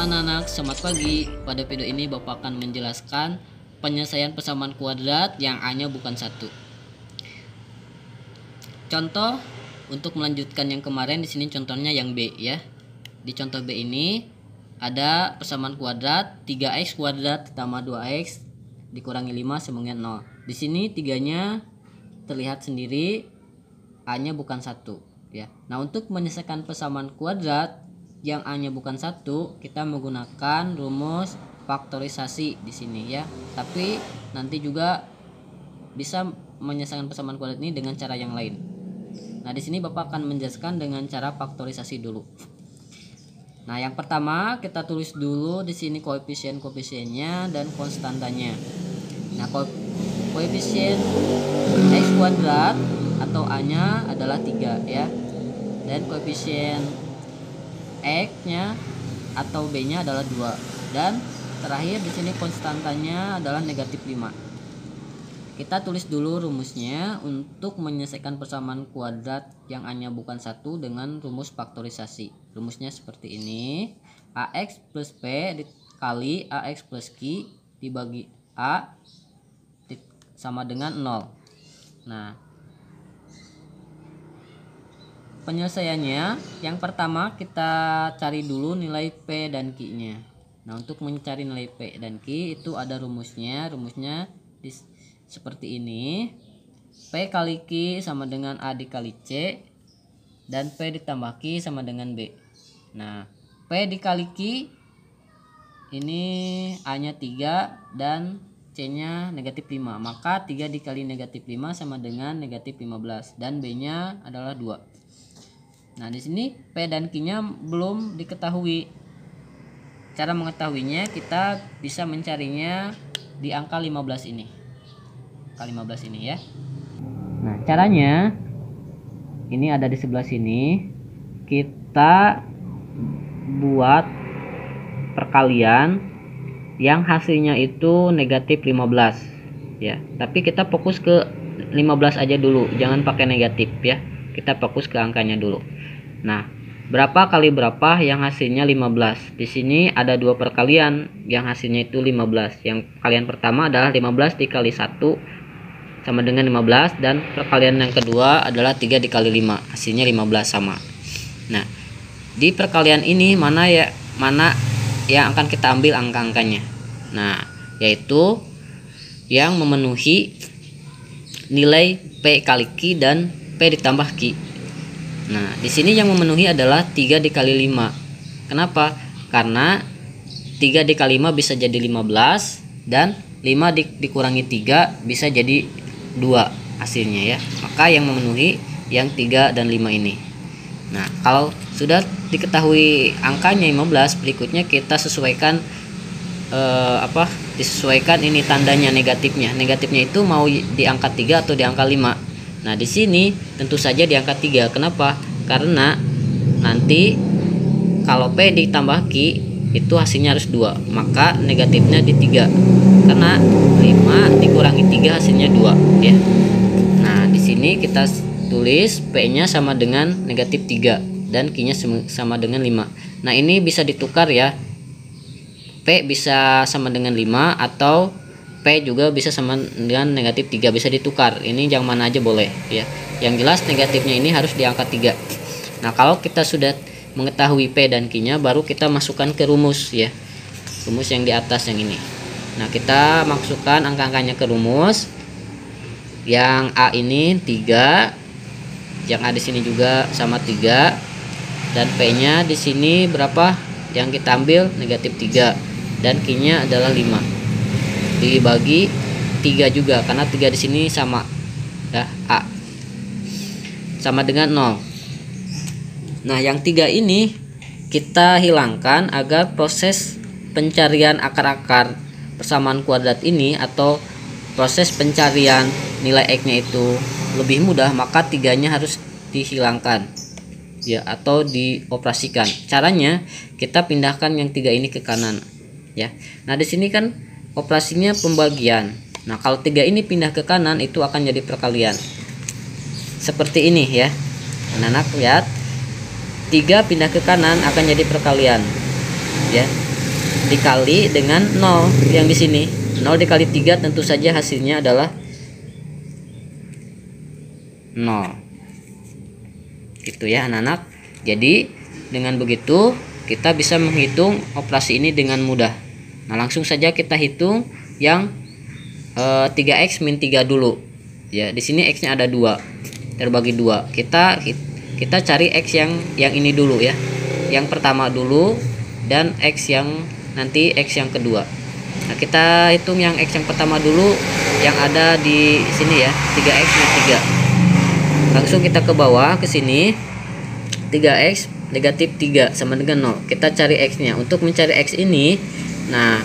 anak-anak, selamat pagi. Pada video ini Bapak akan menjelaskan penyelesaian persamaan kuadrat yang A-nya bukan 1. Contoh untuk melanjutkan yang kemarin, di sini contohnya yang B ya. Di contoh B ini ada persamaan kuadrat 3x kuadrat ditambah 2x dikurangi 5 sama dengan 0. Di sini 3-nya terlihat sendiri, A-nya bukan 1 ya. Nah, untuk menyelesaikan persamaan kuadrat yang A-nya bukan 1, kita menggunakan rumus faktorisasi di sini ya. Tapi nanti juga bisa menyelesaikan persamaan kuadrat ini dengan cara yang lain. Nah, di sini Bapak akan menjelaskan dengan cara faktorisasi dulu. Nah, yang pertama kita tulis dulu di sini koefisien-koefisiennya dan konstantanya. Nah, koefisien x kuadrat atau A-nya adalah 3 ya. Dan koefisien X-nya atau B-nya adalah 2, dan terakhir di sini konstantanya adalah negatif 5. Kita tulis dulu rumusnya untuk menyelesaikan persamaan kuadrat yang A-nya bukan 1 dengan rumus faktorisasi. Rumusnya seperti ini: AX plus P dikali AX plus Q dibagi A sama dengan 0. Nah, penyelesaiannya, yang pertama kita cari dulu nilai P dan Q-nya. Nah, untuk mencari nilai P dan Q itu ada rumusnya. Rumusnya seperti ini: P kali Q sama dengan A dikali C, dan P ditambah Q sama dengan B. Nah, P dikali Q ini A-nya 3 dan C-nya negatif 5. Maka 3 dikali negatif 5 sama dengan negatif 15, dan B-nya adalah 2. Nah, di sini P dan Q-nya belum diketahui. Cara mengetahuinya, kita bisa mencarinya di angka 15 ini. Angka 15 ini ya. Nah, caranya ini ada di sebelah sini. Kita buat perkalian yang hasilnya itu negatif 15 ya. Tapi kita fokus ke 15 aja dulu, jangan pakai negatif ya. Kita fokus ke angkanya dulu. Nah, berapa kali berapa yang hasilnya 15? Di sini ada dua perkalian yang hasilnya itu 15. Yang perkalian pertama adalah 15 dikali 1 sama dengan 15, dan perkalian yang kedua adalah 3 dikali 5, hasilnya 15 sama. Nah, di perkalian ini mana yang akan kita ambil angka-angkanya? Nah, yaitu yang memenuhi nilai P kali Q dan P ditambah Q. Nah, di sini yang memenuhi adalah 3 dikali 5. Kenapa? Karena 3 dikali 5 bisa jadi 15, dan 5 dikurangi 3 bisa jadi 2 hasilnya ya. Maka yang memenuhi yang 3 dan 5 ini. Nah, kalau sudah diketahui angkanya 15, berikutnya kita sesuaikan disesuaikan ini tandanya negatifnya. Negatifnya itu mau di angka 3 atau di angka 5. Nah, di sini tentu saja di angka 3. Kenapa? Karena nanti kalau P ditambah Q itu hasilnya harus 2, maka negatifnya di 3. Karena 5 dikurangi 3 hasilnya 2 ya. Nah, di sini kita tulis P-nya sama dengan negatif 3 dan Q-nya sama dengan 5. Nah, ini bisa ditukar ya. P bisa sama dengan 5 atau P juga bisa sama dengan negatif 3, bisa ditukar. Ini yang mana aja boleh ya. Yang jelas negatifnya ini harus di angka 3. Nah, kalau kita sudah mengetahui P dan Q-nya, baru kita masukkan ke rumus ya. Rumus yang di atas yang ini. Nah, kita masukkan angka-angkanya ke rumus. Yang A ini 3, yang A di sini juga sama 3, dan P-nya di sini berapa? Yang kita ambil negatif 3, dan Q-nya adalah 5. Dibagi 3 juga karena 3 di sini sama ya, A sama dengan 0. Nah, yang 3 ini kita hilangkan agar proses pencarian akar-akar persamaan kuadrat ini atau proses pencarian nilai X-nya itu lebih mudah, maka 3-nya harus dihilangkan ya, atau dioperasikan. Caranya kita pindahkan yang 3 ini ke kanan ya. Nah, di sini kan operasinya pembagian. Nah, kalau 3 ini pindah ke kanan itu akan jadi perkalian. Seperti ini ya. Anak-anak lihat, 3 pindah ke kanan akan jadi perkalian. Ya. dikali dengan 0 yang di sini. 0 dikali 3 tentu saja hasilnya adalah 0. Gitu ya anak-anak. Jadi dengan begitu kita bisa menghitung operasi ini dengan mudah. Nah, langsung saja kita hitung yang 3x min 3 dulu. Ya, di sini x-nya ada 2. Terbagi 2. Kita cari x yang ini dulu ya. Yang pertama dulu dan x yang nanti x yang kedua. Nah, kita hitung yang x yang pertama dulu yang ada di sini ya, 3x min 3. Langsung kita ke bawah ke sini. 3x negatif 3 sama dengan 0. Kita cari x-nya. Untuk mencari x ini, nah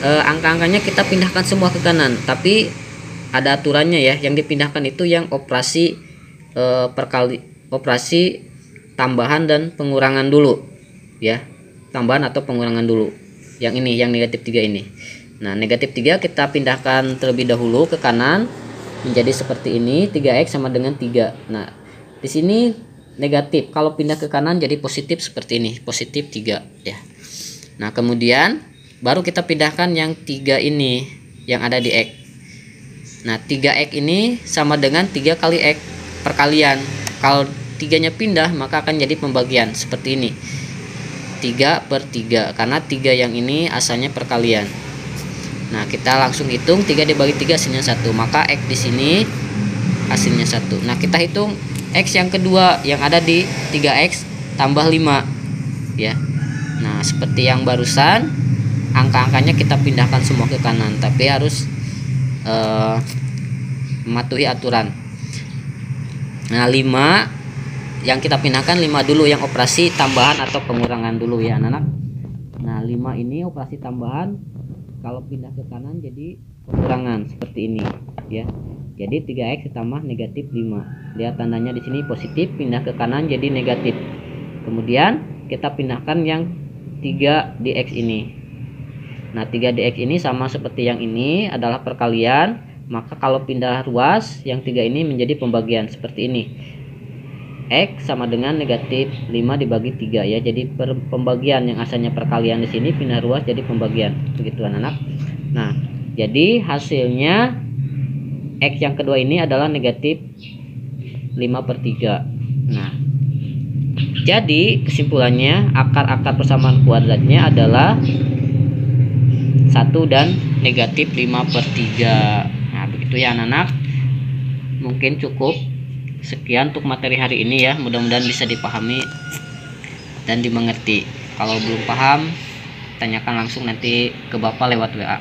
angka-angkanya kita pindahkan semua ke kanan, tapi ada aturannya ya. Yang dipindahkan itu yang operasi operasi tambahan dan pengurangan dulu ya. Tambahan atau pengurangan dulu. Yang ini, yang negatif 3 ini. Nah, negatif 3 kita pindahkan terlebih dahulu ke kanan menjadi seperti ini. 3x sama dengan 3. Nah, di sini negatif. Kalau pindah ke kanan jadi positif seperti ini, positif 3 ya. Nah, kemudian baru kita pindahkan yang 3 ini yang ada di x. Nah, 3x ini sama dengan 3 kali x perkalian. Kalau 3-nya pindah maka akan jadi pembagian seperti ini. 3/3 karena 3 yang ini asalnya perkalian. Nah, kita langsung hitung 3 dibagi 3 hasilnya 1. Maka x di sini hasilnya 1. Nah, kita hitung x yang kedua yang ada di 3x tambah 5 ya. Nah, seperti yang barusan, angka-angkanya kita pindahkan semua ke kanan, tapi harus mematuhi aturan. Nah, 5 yang kita pindahkan 5 dulu yang operasi tambahan atau pengurangan dulu ya anak-anak. Nah, 5 ini operasi tambahan, kalau pindah ke kanan jadi pengurangan seperti ini ya. Jadi 3x ditambah negatif 5. Lihat tandanya di sini positif, pindah ke kanan jadi negatif. Kemudian kita pindahkan yang 3 di x ini. Nah, 3 di x ini sama seperti yang ini adalah perkalian, maka kalau pindah ruas yang 3 ini menjadi pembagian seperti ini. X sama dengan negatif 5 dibagi 3 ya. Jadi pembagian yang asalnya perkalian di sini pindah ruas jadi pembagian. Begitu anak-anak. Nah, jadi hasilnya x yang kedua ini adalah negatif 5/3. Nah, jadi kesimpulannya akar-akar persamaan kuadratnya adalah 1 dan negatif 5/3. Nah, begitu ya anak-anak. Mungkin cukup sekian untuk materi hari ini ya. Mudah-mudahan bisa dipahami dan dimengerti. Kalau belum paham, tanyakan langsung nanti ke Bapak lewat WA.